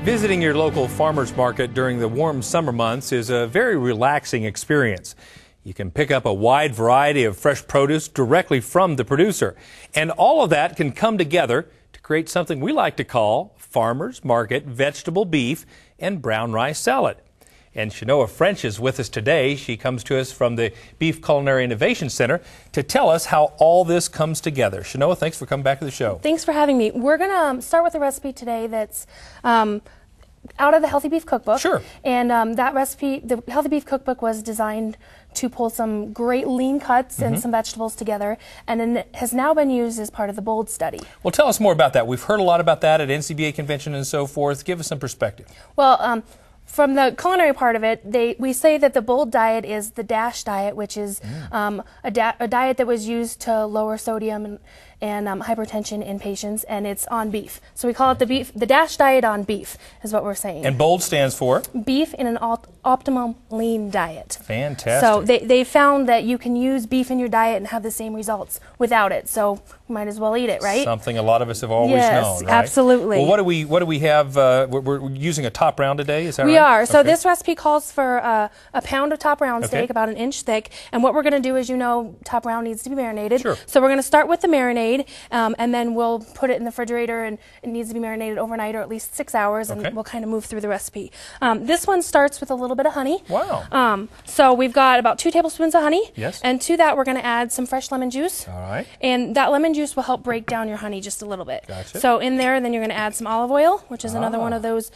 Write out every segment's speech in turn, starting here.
Visiting your local farmer's market during the warm summer months is a very relaxing experience. You can pick up a wide variety of fresh produce directly from the producer. And all of that can come together to create something we like to call farmer's market vegetable beef and brown rice salad. And Shanoa French is with us today. She comes to us from the Beef Culinary Innovation Center to tell us how all this comes together. Shanoa, thanks for coming back to the show. Thanks for having me. We're going to start with a recipe today that's out of the Healthy Beef Cookbook. Sure. And that recipe, the Healthy Beef Cookbook, was designed to pull some great lean cuts and some vegetables together, and then it has now been used as part of the BOLD study. Well, tell us more about that. We've heard a lot about that at NCBA convention and so forth. Give us some perspective. Well, from the culinary part of it, we say that the BOLD diet is the DASH diet, which is a diet that was used to lower sodium and hypertension in patients, and it's on beef. So we call it the DASH diet on beef, is what we're saying. And BOLD stands for? Beef in an optimum lean diet. Fantastic. So they found that you can use beef in your diet and have the same results without it. So we might as well eat it, right? Something a lot of us have always known, right? Absolutely. Well, what do we have? We're using a top round today, is that right? We are. So this recipe calls for a pound of top round steak, about an inch thick. And what we're going to do is, top round needs to be marinated. Sure. So we're going to start with the marinade, and then we'll put it in the refrigerator, and it needs to be marinated overnight or at least 6 hours, and we'll kind of move through the recipe. This one starts with a little bit of honey. Wow. So we've got about 2 tablespoons of honey. Yes. And to that, we're going to add some fresh lemon juice. All right. And that lemon juice will help break down your honey just a little bit. Gotcha. So in there, then you're going to add some olive oil, which is another one of those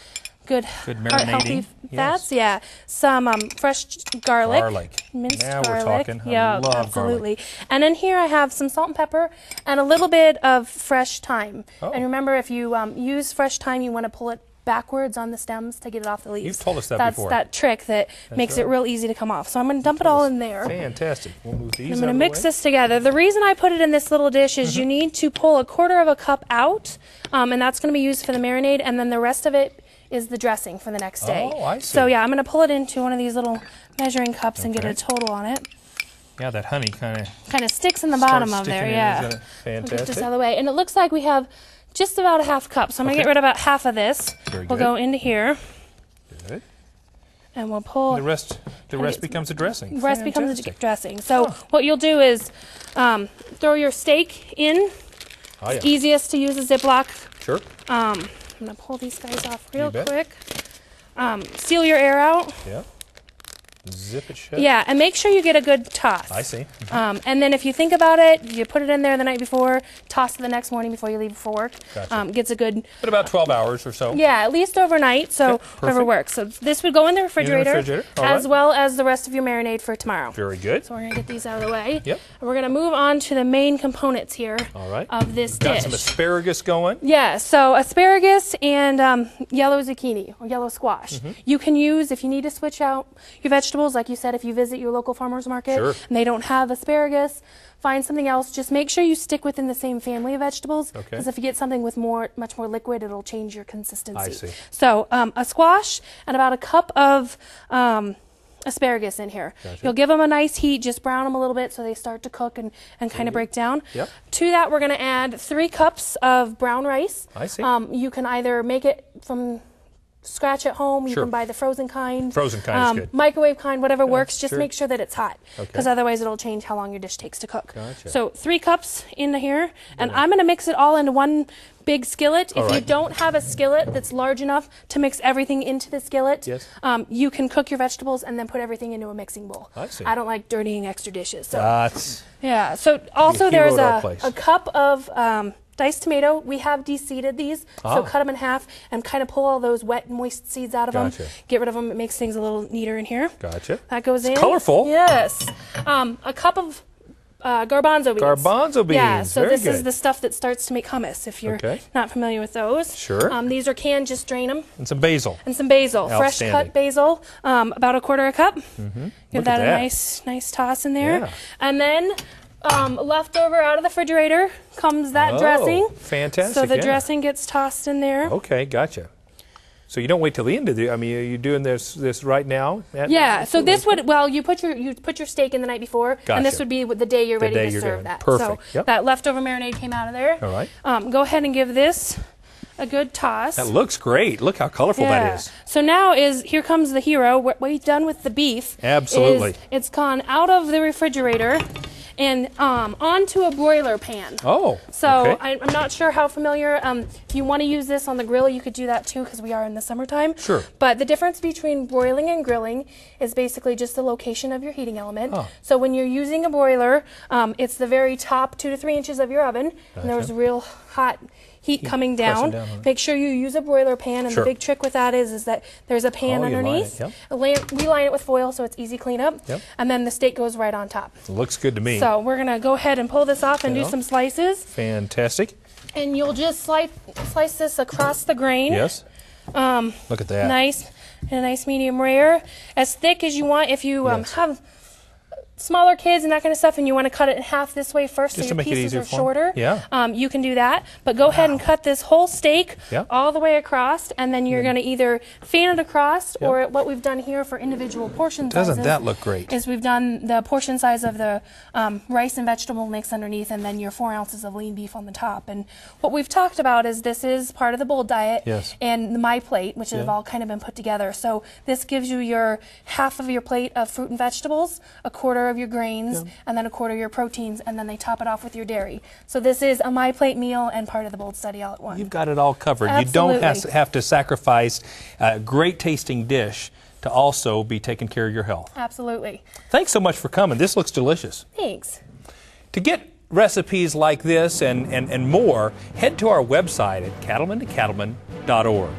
good marinating healthy fats. Yeah. Some fresh garlic. Minced now garlic. We're talking. Yeah, I love absolutely. Garlic. And then here I have some salt and pepper and a little bit of fresh thyme. Oh. And remember, if you use fresh thyme, you want to pull it backwards on the stems to get it off the leaves. You've told us that before. That's that trick that makes it real easy to come off. So I'm going to dump it all in there. Fantastic. We'll move these I'm going to mix this together. The reason I put it in this little dish is you need to pull 1/4 cup out, and that's going to be used for the marinade, and then the rest of it is the dressing for the next day. Oh, I see. So yeah, I'm going to pull it into one of these little measuring cups and get a total on it. Yeah, that honey kind of sticks in the bottom of there. Yeah. Fantastic. We'll get this out of the way, and it looks like we have just about a 1/2 cup. So I'm going to get rid of about half of this. We'll go into here. Good. And we'll pull. The rest becomes a dressing. The rest becomes a dressing. So what you'll do is throw your steak in. Oh, yeah. It's easiest to use a Ziploc. Sure. I'm going to pull these guys off real quick. Seal your air out. Yeah. Zip it shut. Yeah, and make sure you get a good toss. I see. And then if you think about it, you put it in there the night before, toss it the next morning before you leave for work. Gotcha. Gets a good... But about 12 hours or so. Yeah, at least overnight, so whatever works. So this would go in the refrigerator, as well as the rest of your marinade for tomorrow. Very good. So we're going to get these out of the way. Yep. And we're going to move on to the main components here of this dish. Got some asparagus going. Yeah, so asparagus and yellow zucchini or yellow squash. You can use, if you need to switch out your vegetables, like you said, if you visit your local farmer's market and they don't have asparagus, find something else. Just make sure you stick within the same family of vegetables, because if you get something with much more liquid, it'll change your consistency. I see. So a squash and about 1 cup of asparagus in here. Gotcha. You'll give them a nice heat, just brown them a little bit so they start to cook and kind of break down. Yep. To that, we're going to add 3 cups of brown rice. I see. You can either make it from scratch at home. You can buy the frozen kind. Frozen kind is good. Microwave kind, whatever works. Just make sure that it's hot, because Okay. otherwise it'll change how long your dish takes to cook. Gotcha. So 3 cups in here, and I'm going to mix it all into one big skillet. If you don't have a skillet that's large enough to mix everything into the skillet, you can cook your vegetables and then put everything into a mixing bowl. I see. I don't like dirtying extra dishes. So That's so also there's place. a cup of diced tomato. We have de-seeded these, so cut them in half and kind of pull all those wet, moist seeds out of them. Get rid of them. It makes things a little neater in here. Gotcha. That goes in. Colorful. Yes. A cup of garbanzo beans. Garbanzo beans. Yeah, so Very this good. is the stuff that starts to make hummus, if you're not familiar with those. Sure. These are canned, just drain them. And some basil. And some basil. Fresh cut basil, about 1/4 cup. Give that a nice toss in there. Yeah. And then leftover out of the refrigerator comes that dressing. Fantastic. So the dressing gets tossed in there. Okay, gotcha. So you don't wait till the end of the. I mean, are you doing this right now? Yeah. So this would you put your steak in the night before, and this would be the day you're ready to serve that. Perfect. So that leftover marinade came out of there. All right. Go ahead and give this a good toss. That looks great. Look how colorful that is. So now here comes the hero. What we've done with the beef. Absolutely. It's gone out of the refrigerator and onto a broiler pan. Oh, so okay. I'm not sure how familiar. If you want to use this on the grill, you could do that too, because we are in the summertime. Sure. But the difference between broiling and grilling is basically just the location of your heating element. Oh. So when you're using a broiler, it's the very top 2 to 3 inches of your oven, and there's real hot heat coming down. Make sure you use a broiler pan, and the big trick with that is that there's a pan underneath. We line it with foil so it's easy cleanup, and then the steak goes right on top. It looks good to me. So we're going to go ahead and pull this off and do some slices. Fantastic. And you'll just slice this across the grain. Yes. Look at that. Nice, and a nice medium rare. As thick as you want. If you have smaller kids and that kind of stuff, and you want to cut it in half this way first so your pieces are shorter, you can do that. But go ahead and cut this whole steak all the way across, and then you're going to either fan it across, or what we've done here for individual portion sizes. Doesn't that look great? Is we've done the portion size of the rice and vegetable mix underneath, and then your 4 ounces of lean beef on the top. And what we've talked about is this is part of the bold diet and the My Plate, which have all kind of been put together. So this gives you your half of your plate of fruit and vegetables, a quarter of your grains, and then a quarter of your proteins, and then they top it off with your dairy. So this is a My Plate meal and part of the bold study all at once. You've got it all covered. Absolutely. You don't have to sacrifice a great tasting dish to also be taking care of your health. Absolutely. Thanks so much for coming. This looks delicious. Thanks. To get recipes like this and more, head to our website at cattlemen2cattlemen.org.